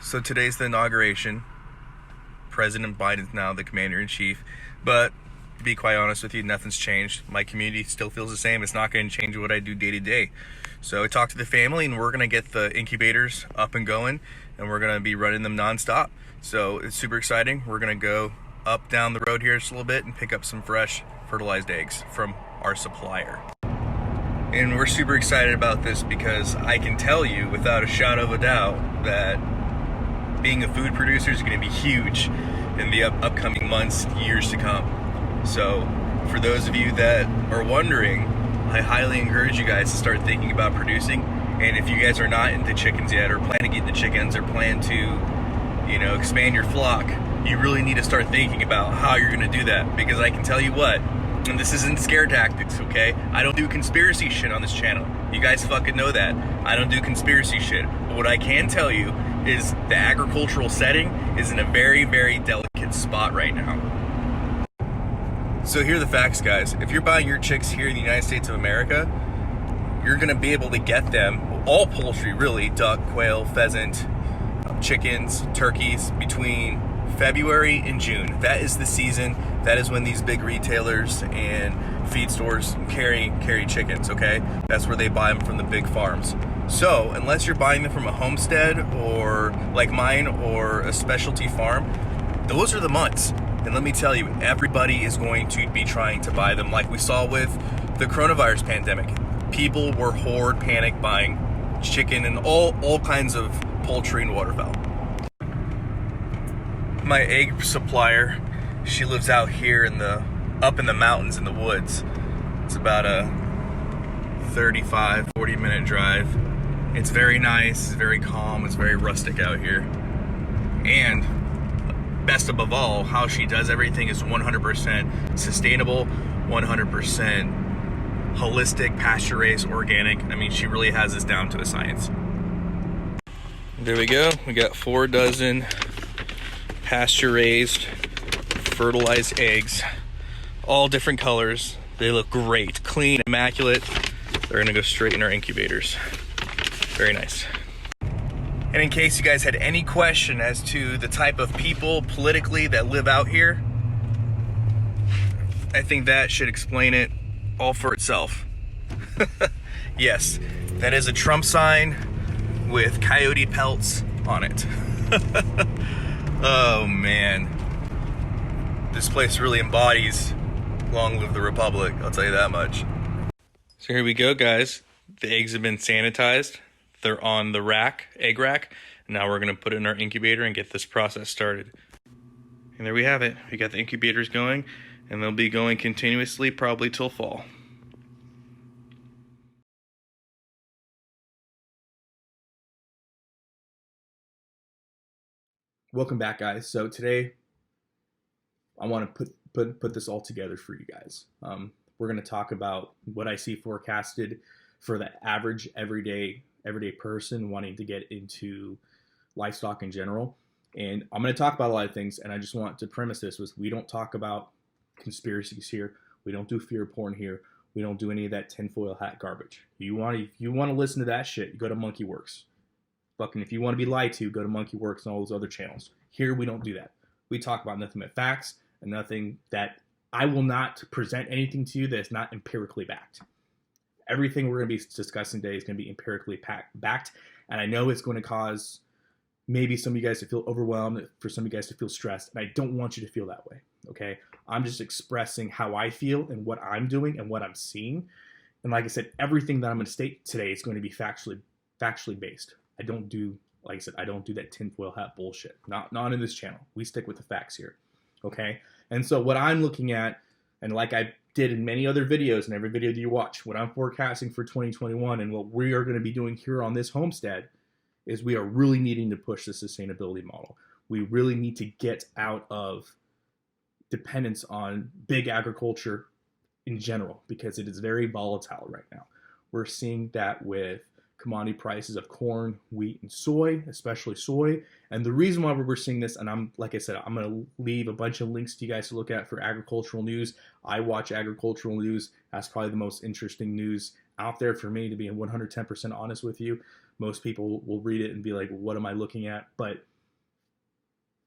So today's the inauguration. President Biden's now the commander-in-chief. But to be quite honest with you, nothing's changed. My community still feels the same. It's not going to change what I do day to day. So I talked to the family, and we're going to get the incubators up and going, and we're going to be running them nonstop. So it's super exciting. We're going to go up down the road here just a little bit and pick up some fresh fertilized eggs from our supplier. And we're super excited about this because I can tell you without a shadow of a doubt that being a food producer is going to be huge in the upcoming months, years to come. So for those of you that are wondering, I highly encourage you guys to start thinking about producing. And if you guys are not into chickens yet, or plan to get into chickens, or plan to, expand your flock, you really need to start thinking about how you're going to do that. Because I can tell you what, and this isn't scare tactics, okay? I don't do conspiracy shit on this channel. You guys fucking know that. I don't do conspiracy shit. But what I can tell you is the agricultural setting is in a very, very delicate spot right now. So here are the facts, guys. If you're buying your chicks here in the United States of America, you're gonna be able to get them, all poultry really, duck, quail, pheasant, chickens, turkeys, between February and June. That is the season. That is when these big retailers and feed stores carry chickens, okay? That's where they buy them from the big farms. So unless you're buying them from a homestead, or like mine, or a specialty farm, those are the months. And let me tell you, everybody is going to be trying to buy them, like we saw with the coronavirus pandemic. People were horde panic buying chicken and all kinds of poultry and waterfowl. My egg supplier, she lives out here up in the mountains in the woods. It's about a 35-40 minute drive. It's very nice, it's very calm, it's very rustic out here. And best above all, how she does everything is 100% sustainable, 100% holistic, pasture-raised, organic. I mean, she really has this down to a science. There we go. We got 4 dozen pasture-raised, fertilized eggs, all different colors. They look great, clean, immaculate. They're gonna go straight in our incubators. Very nice. And in case you guys had any question as to the type of people politically that live out here, I think that should explain it all for itself. Yes, that is a Trump sign with coyote pelts on it. Oh man, this place really embodies long live the Republic, I'll tell you that much. So here we go, guys. The eggs have been sanitized. They're on the rack, egg rack. Now we're gonna put it in our incubator and get this process started. And there we have it. We got the incubators going, and they'll be going continuously probably till fall. Welcome back, guys. So today I want to put this all together for you guys. We're going to talk about what I see forecasted for the average everyday person wanting to get into livestock in general. And I'm going to talk about a lot of things, and I just want to premise this was we don't talk about conspiracies here. We don't do fear porn here. We don't do any of that tinfoil hat garbage. If you want to listen to that shit, you go to Monkeyworks. Fucking, if you want to be lied to, go to Monkeyworks and all those other channels. Here, we don't do that. We talk about nothing but facts, and nothing that I will not present anything to you that is not empirically backed. Everything we're going to be discussing today is going to be empirically backed, and I know it's going to cause maybe some of you guys to feel overwhelmed, for some of you guys to feel stressed, and I don't want you to feel that way, okay? I'm just expressing how I feel and what I'm doing and what I'm seeing, and like I said, everything that I'm going to state today is going to be factually based. I don't do, like I said, I don't do that tinfoil hat bullshit. Not in this channel. We stick with the facts here, okay? And so what I'm looking at, and like I did in many other videos, and every video that you watch, what I'm forecasting for 2021 and what we are going to be doing here on this homestead is we are really needing to push the sustainability model. We really need to get out of dependence on big agriculture in general, because it is very volatile right now. We're seeing that with commodity prices of corn, wheat, and soy, especially soy. And the reason why we're seeing this, and like I said, I'm going to leave a bunch of links to you guys to look at for agricultural news. I watch agricultural news. That's probably the most interesting news out there for me, to be 110% honest with you. Most people will read it and be like, what am I looking at? But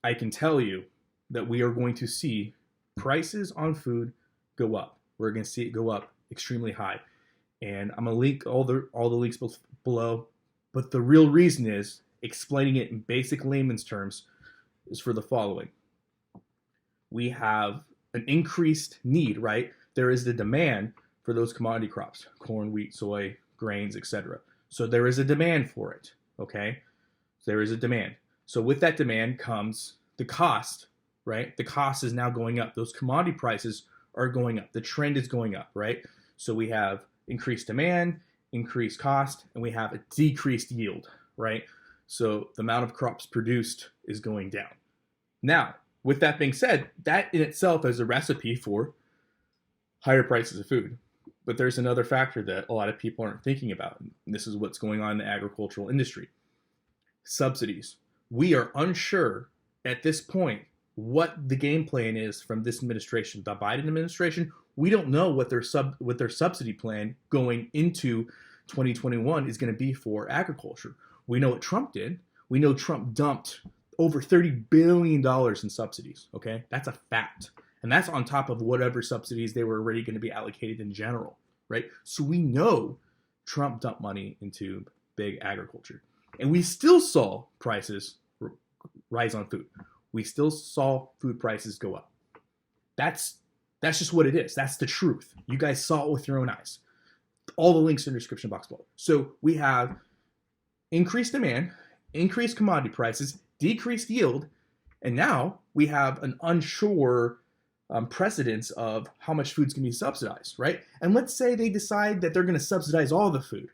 I can tell you that we are going to see prices on food go up. We're going to see it go up extremely high. And I'm going to link all the links below. But the real reason is, explaining it in basic layman's terms, is for the following. We have an increased need, right? There is the demand for those commodity crops, corn, wheat, soy, grains, etc. So there is a demand for it, okay? There is a demand. So with that demand comes the cost, right? The cost is now going up. Those commodity prices are going up. The trend is going up, right? So we have increased demand, increased cost, and we have a decreased yield, right? So the amount of crops produced is going down. Now, with that being said, that in itself is a recipe for higher prices of food. But there's another factor that a lot of people aren't thinking about. And this is what's going on in the agricultural industry. Subsidies. We are unsure at this point what the game plan is from this administration. The Biden administration, we don't know what their subsidy plan going into 2021 is going to be for agriculture. We know what Trump did. We know Trump dumped over $30 billion in subsidies, okay? That's a fact. And that's on top of whatever subsidies they were already going to be allocated in general, right? So we know Trump dumped money into big agriculture. And we still saw prices rise on food. We still saw food prices go up. That's just what it is. That's the truth. You guys saw it with your own eyes. All the links in the description box below. So we have increased demand, increased commodity prices, decreased yield, and now we have an unsure precedence of how much food's going to be subsidized, right? And let's say they decide that they're going to subsidize all the food.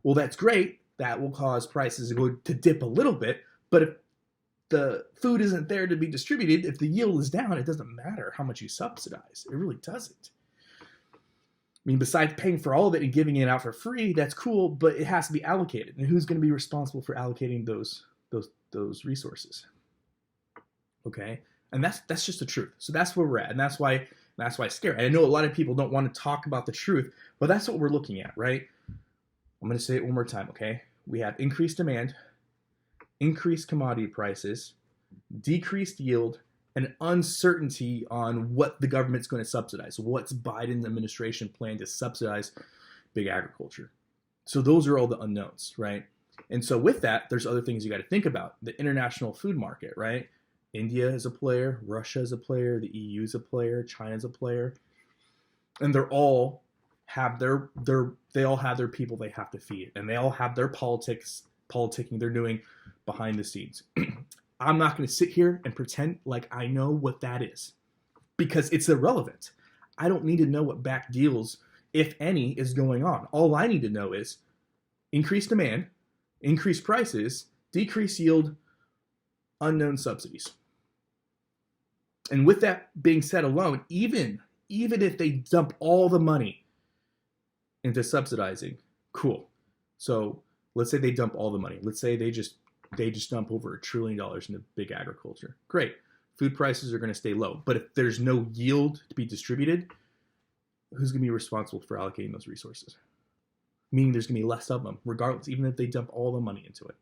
Well, that's great. That will cause prices to dip a little bit, but if the food isn't there to be distributed, if the yield is down, it doesn't matter how much you subsidize. It really doesn't. I mean, besides paying for all of it and giving it out for free, that's cool, but it has to be allocated. And who's going to be responsible for allocating those resources? Okay, and that's just the truth. So that's where we're at, and that's why it's scary. And I know a lot of people don't want to talk about the truth, but that's what we're looking at, right? I'm going to say it one more time, okay? We have increased demand, increased commodity prices, decreased yield, and uncertainty on what the government's going to subsidize. What's Biden's administration plan to subsidize big agriculture? So those are all the unknowns, right? And so with that, there's other things you got to think about. The international food market, right? India is a player, Russia is a player, the EU is a player, China's a player, and they all have their people they have to feed, and they all have their politicking they're doing behind the scenes. I'm not going to sit here and pretend like I know what that is, because it's irrelevant. I don't need to know what back deals, if any, is going on. All I need to know is increased demand, increased prices, decreased yield, unknown subsidies. And with that being said alone, even if they dump all the money into subsidizing, cool. So let's say they dump all the money. Let's say they just dump over $1 trillion into big agriculture. Great. Food prices are going to stay low. But if there's no yield to be distributed, who's going to be responsible for allocating those resources? Meaning there's going to be less of them, regardless, even if they dump all the money into it.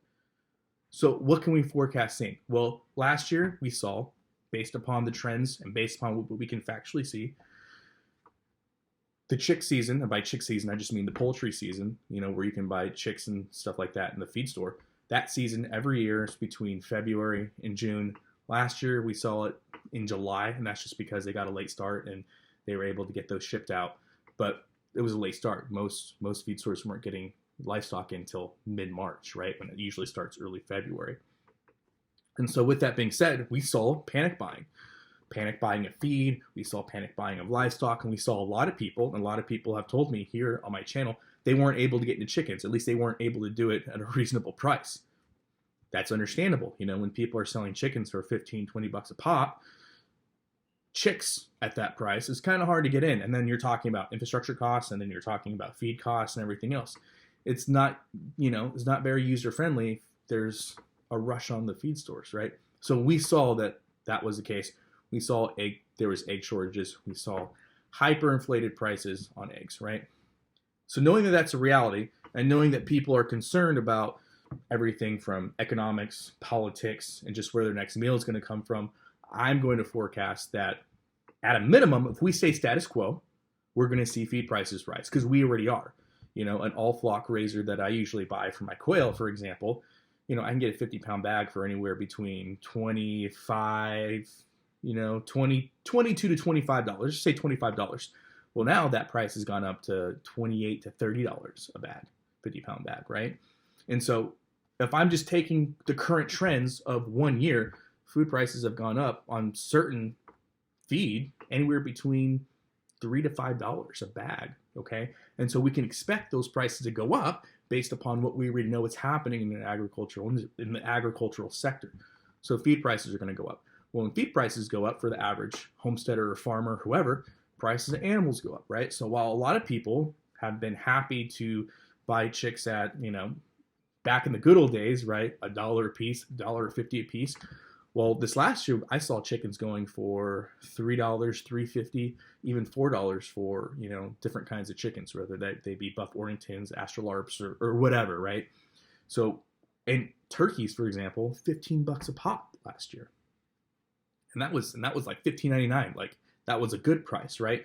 So what can we forecast seeing? Well, last year we saw, based upon the trends and based upon what we can factually see, the chick season, and by chick season I just mean the poultry season, where you can buy chicks and stuff like that in the feed store. That season every year is between February and June. Last year we saw it in July, and that's just because they got a late start and they were able to get those shipped out. But it was a late start. Most feed stores weren't getting livestock until mid-March, right? When it usually starts early February. And so with that being said, we saw panic buying of feed, we saw panic buying of livestock, and we saw a lot of people have told me here on my channel, they weren't able to get into chickens. At least they weren't able to do it at a reasonable price. That's understandable. When people are selling chickens for 15, 20 bucks a pop, chicks at that price is kind of hard to get in. And then you're talking about infrastructure costs, and then you're talking about feed costs and everything else. It's not, it's not very user-friendly. There's a rush on the feed stores, right? So we saw that was the case. We saw there was egg shortages. We saw hyperinflated prices on eggs, right? So knowing that that's a reality, and knowing that people are concerned about everything from economics, politics, and just where their next meal is going to come from, I'm going to forecast that at a minimum, if we stay status quo, we're going to see feed prices rise, because we already are. An all flock raiser that I usually buy for my quail, for example, I can get a 50-pound bag for anywhere between 25, 22 to $25. Just say $25. Well, now that price has gone up to $28 to $30 a bag, 50-pound bag, right? And so if I'm just taking the current trends of 1 year, food prices have gone up on certain feed anywhere between $3 to $5 a bag, okay? And so we can expect those prices to go up based upon what we already know is happening in the agricultural sector. So feed prices are going to go up. Well, when feed prices go up for the average homesteader or farmer, whoever, prices of animals go up, right? So while a lot of people have been happy to buy chicks at, back in the good old days, right, $1 a piece, $1.50 a piece. Well, this last year, I saw chickens going for $3, $3.50, even $4 for, different kinds of chickens, whether they be Buff Orringtons, Astrolarbs, or whatever, right? So, and turkeys, for example, $15 a pop last year. And that was like $15.99. Like, that was a good price, right?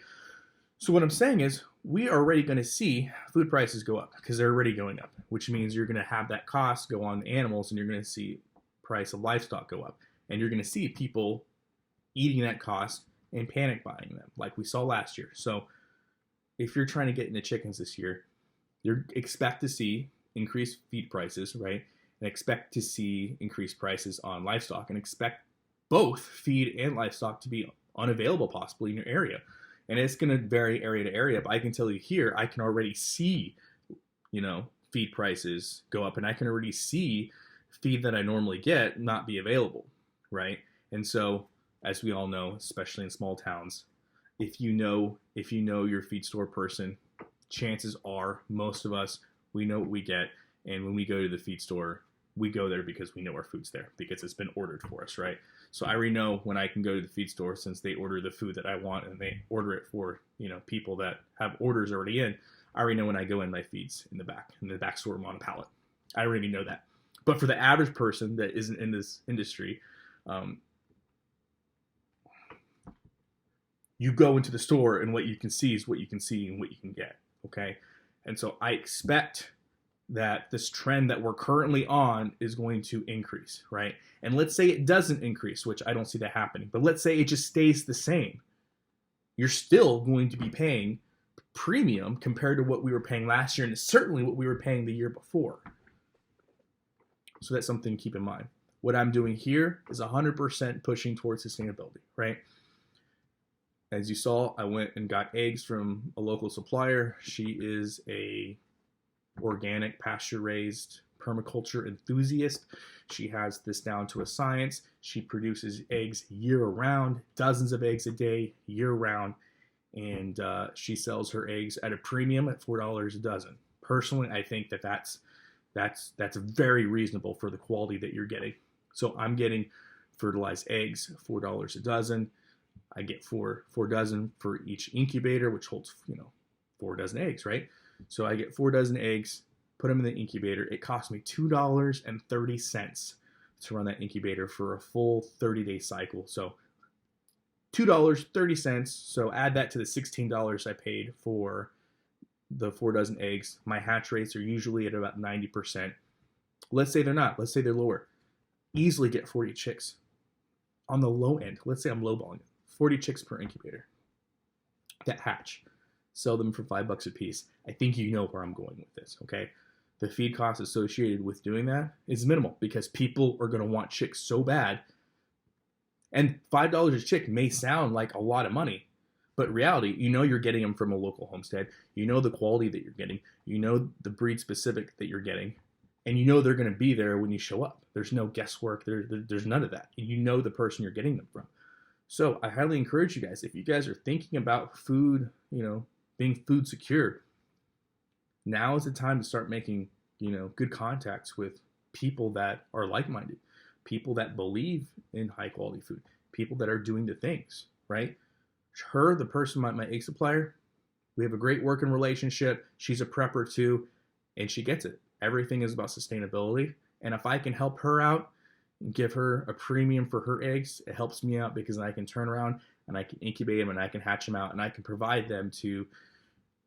So what I'm saying is, we are already going to see food prices go up, because they're already going up, which means you're going to have that cost go on the animals, and you're going to see price of livestock go up. And you're going to see people eating that cost and panic buying them, like we saw last year. So if you're trying to get into chickens this year, you expect to see increased feed prices, right? And expect to see increased prices on livestock, and expect both feed and livestock to be unavailable possibly in your area. And it's going to vary area to area, but I can tell you here, I can already see, feed prices go up, and I can already see feed that I normally get not be available. Right? And so, as we all know, especially in small towns, if you know your feed store person, chances are most of us, we know what we get. And when we go to the feed store, we go there because we know our food's there, because it's been ordered for us, right? So I already know when I can go to the feed store, since they order the food that I want, and they order it for, people that have orders already in. I already know when I go in, my feed's in the back store on a pallet. I already know that. But for the average person that isn't in this industry, you go into the store, and what you can see is what you can see and what you can get, okay? And so I expect that this trend that we're currently on is going to increase, right? And let's say it doesn't increase, which I don't see that happening, but let's say it just stays the same. You're still going to be paying premium compared to what we were paying last year, and certainly what we were paying the year before. So that's something to keep in mind. What I'm doing here is 100% pushing towards sustainability, right? As you saw, I went and got eggs from a local supplier. She is a organic, pasture-raised permaculture enthusiast. She has this down to a science. She produces eggs year-round, dozens of eggs a day, year-round, and she sells her eggs at a premium at $4 a dozen. Personally, I think that's very reasonable for the quality that you're getting. So I'm getting fertilized eggs, $4 a dozen. I get four dozen for each incubator, which holds 4 dozen eggs, right? So I get 4 dozen eggs, put them in the incubator. It costs me $2.30 to run that incubator for a full 30-day cycle. So $2.30. So add that to the $16 I paid for the 4 dozen eggs. My hatch rates are usually at about 90%. Let's say they're not. Let's say they're lower. Easily get 40 chicks. On the low end, let's say I'm lowballing it, 40 chicks per incubator that hatch. Sell them for $5 a piece. I think you know where I'm going with this, okay? The feed cost associated with doing that is minimal, because people are going to want chicks so bad. And $5 a chick may sound like a lot of money, but in reality, you're getting them from a local homestead. You know the quality that you're getting. You know the breed specific that you're getting. And they're going to be there when you show up. There's no guesswork. There's none of that. You know the person you're getting them from. So I highly encourage you guys, if you guys are thinking about food, being food secure, now is the time to start making, good contacts with people that are like-minded, people that believe in high-quality food, people that are doing the things, right? Her, the person, my egg supplier, we have a great working relationship. She's a prepper too, and she gets it. Everything is about sustainability. And if I can help her out and give her a premium for her eggs, it helps me out because I can turn around and I can incubate them and I can hatch them out and I can provide them to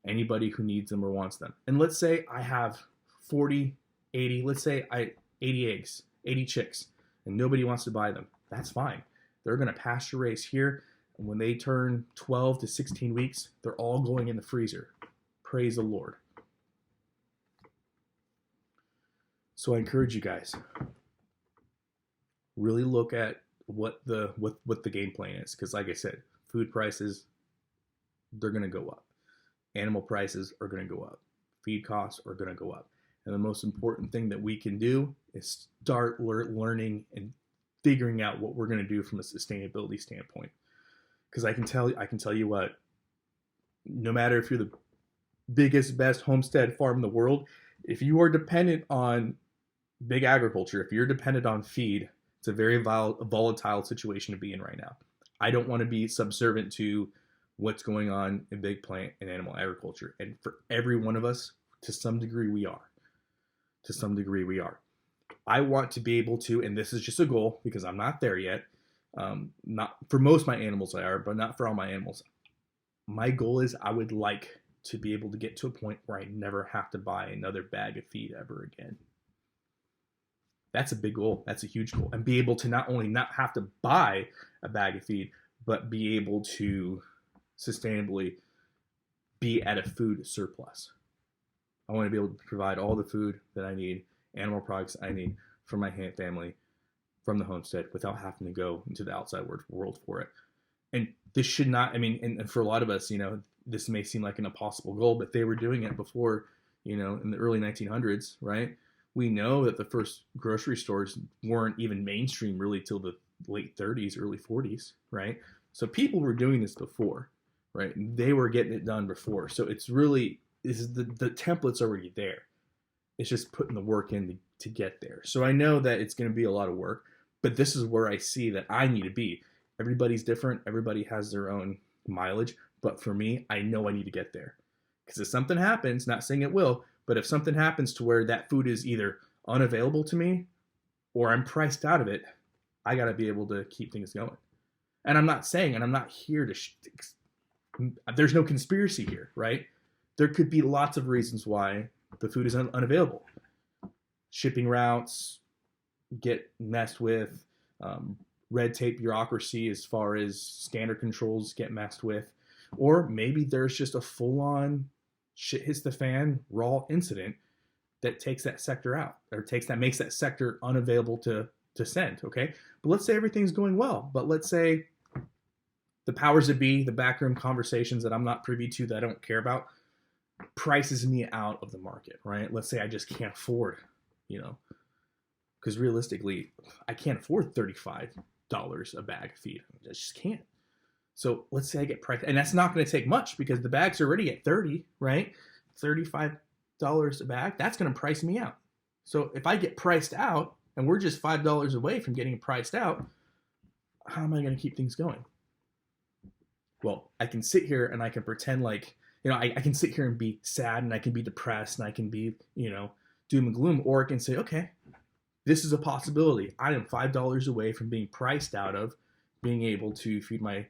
anybody who needs them or wants them. And let's say I have 40, 80, let's say 80 eggs, 80 chicks, and nobody wants to buy them. That's fine. They're going to pasture raise here. And when they turn 12 to 16 weeks, they're all going in the freezer. Praise the Lord. So I encourage you guys, really look at what the game plan is. Because like I said, food prices, they're going to go up. Animal prices are going to go up. Feed costs are going to go up. And the most important thing that we can do is start learning and figuring out what we're going to do from a sustainability standpoint. Because I can tell you what, no matter if you're the biggest, best homestead farm in the world, if you are dependent on big agriculture, if you're dependent on feed, it's a very volatile situation to be in right now. I don't want to be subservient to what's going on in big plant and animal agriculture. And for every one of us, to some degree, we are. To some degree, we are. I want to be able to, and this is just a goal because I'm not there yet. Not for most of my animals I are, but not for all my animals. My goal is I would like to be able to get to a point where I never have to buy another bag of feed ever again. That's a big goal. That's a huge goal. And be able to not only not have to buy a bag of feed, but be able to sustainably be at a food surplus. I want to be able to provide all the food that I need, animal products I need for my family, from the homestead, without having to go into the outside world for it. And this should not, I mean, and for a lot of us, you know, this may seem like an impossible goal, but they were doing it before, you know, in the early 1900s, right? We know that the first grocery stores weren't even mainstream really till the late 30s, early 40s, right? So people were doing this before, right? They were getting it done before. So it's really, the template's already there. It's just putting the work in to get there. So I know that it's going to be a lot of work, but this is where I see that I need to be. Everybody's different. Everybody has their own mileage. But for me, I know I need to get there. Because if something happens, not saying it will, but if something happens to where that food is either unavailable to me or I'm priced out of it, I got to be able to keep things going. And I'm not saying, and I'm not here to, there's no conspiracy here, right? There could be lots of reasons why the food is unavailable. Shipping routes get messed with. Red tape bureaucracy as far as standard controls get messed with. Or maybe there's just a full-on shit hits the fan raw incident that takes that sector out, or makes that sector unavailable to send, okay? But let's say everything's going well. But let's say the powers that be, the backroom conversations that I'm not privy to, that I don't care about, prices me out of the market, right? Let's say I just can't afford, you know, because realistically, I can't afford $35 a bag of feed. I just can't. So let's say I get priced, and that's not going to take much because the bag's already at 30, right? $35 a bag, that's going to price me out. So if I get priced out, and we're just $5 away from getting priced out, how am I going to keep things going? Well, I can sit here and I can pretend like, you know, I can sit here and be sad and I can be depressed and I can be, you know, doom and gloom, or I can say, okay, this is a possibility. I am $5 away from being priced out of being able to feed my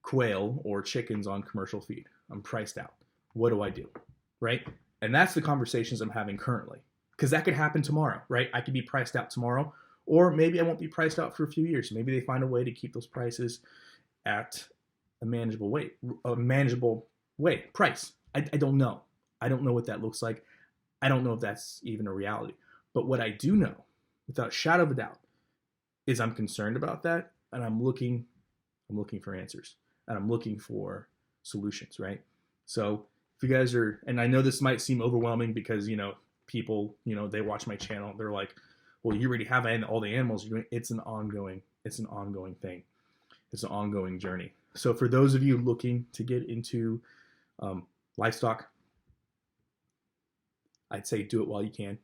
quail or chickens on commercial feed. I'm priced out. What do I do? Right? And that's the conversations I'm having currently. Because that could happen tomorrow, right? I could be priced out tomorrow, or maybe I won't be priced out for a few years. Maybe they find a way to keep those prices at a manageable price. I don't know. I don't know what that looks like. I don't know if that's even a reality. But what I do know, without a shadow of a doubt, is I'm concerned about that, and I'm looking for answers, and I'm looking for solutions, right? So if you guys are, and I know this might seem overwhelming because, you know, people, you know, they watch my channel, they're like, well, you already have all the animals. It's an ongoing thing. It's an ongoing journey. So for those of you looking to get into livestock, I'd say do it while you can.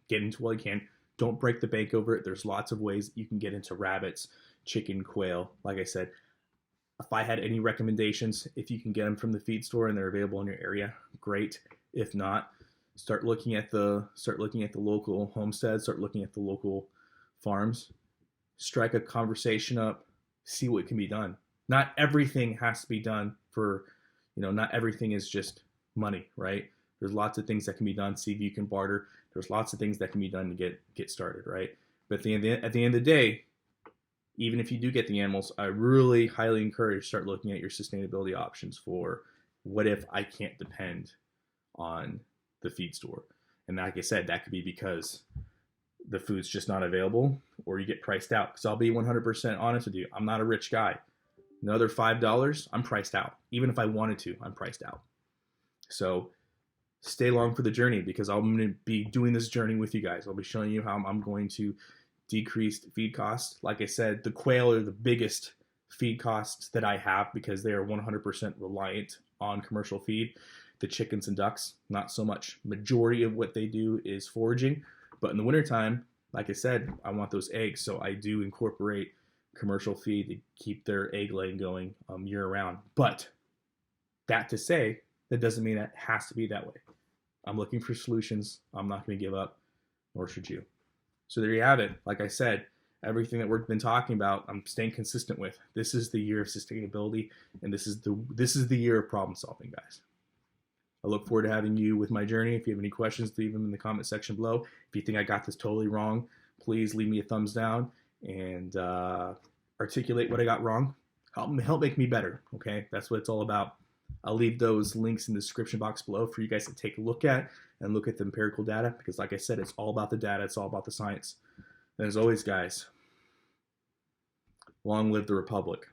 Get into while you can. Don't break the bank over it. There's lots of ways that you can get into rabbits, chicken, quail. Like I said, if I had any recommendations, if you can get them from the feed store and they're available in your area, great. If not, Start looking at the local homesteads, start looking at the local farms, strike a conversation up, see what can be done. Not everything has to be done for, not everything is just money, right? There's lots of things that can be done. See if you can barter. There's lots of things that can be done to get started, right? But at the end of the day, even if you do get the animals, I really highly encourage start looking at your sustainability options for what if I can't depend on the feed store. And like I said, that could be because the food's just not available or you get priced out. Because I'll be 100% honest with you, I'm not a rich guy. Another $5, I'm priced out. Even if I wanted to, I'm priced out. So stay along for the journey because I'm going to be doing this journey with you guys. I'll be showing you how I'm going to decrease feed costs. Like I said, the quail are the biggest feed costs that I have because they are 100% reliant on commercial feed. The chickens and ducks, not so much. Majority of what they do is foraging. But in the wintertime, like I said, I want those eggs. So I do incorporate commercial feed to keep their egg laying going year round. But that to say, that doesn't mean that it has to be that way. I'm looking for solutions. I'm not going to give up, nor should you. So there you have it. Like I said, everything that we've been talking about, I'm staying consistent with. This is the year of sustainability, and this is the year of problem solving, guys. I look forward to having you with my journey. If you have any questions, leave them in the comment section below. If you think I got this totally wrong, please leave me a thumbs down and articulate what I got wrong. Help make me better, okay? That's what it's all about. I'll leave those links in the description box below for you guys to take a look at and look at the empirical data because, like I said, it's all about the data. It's all about the science. And as always, guys, long live the Republic.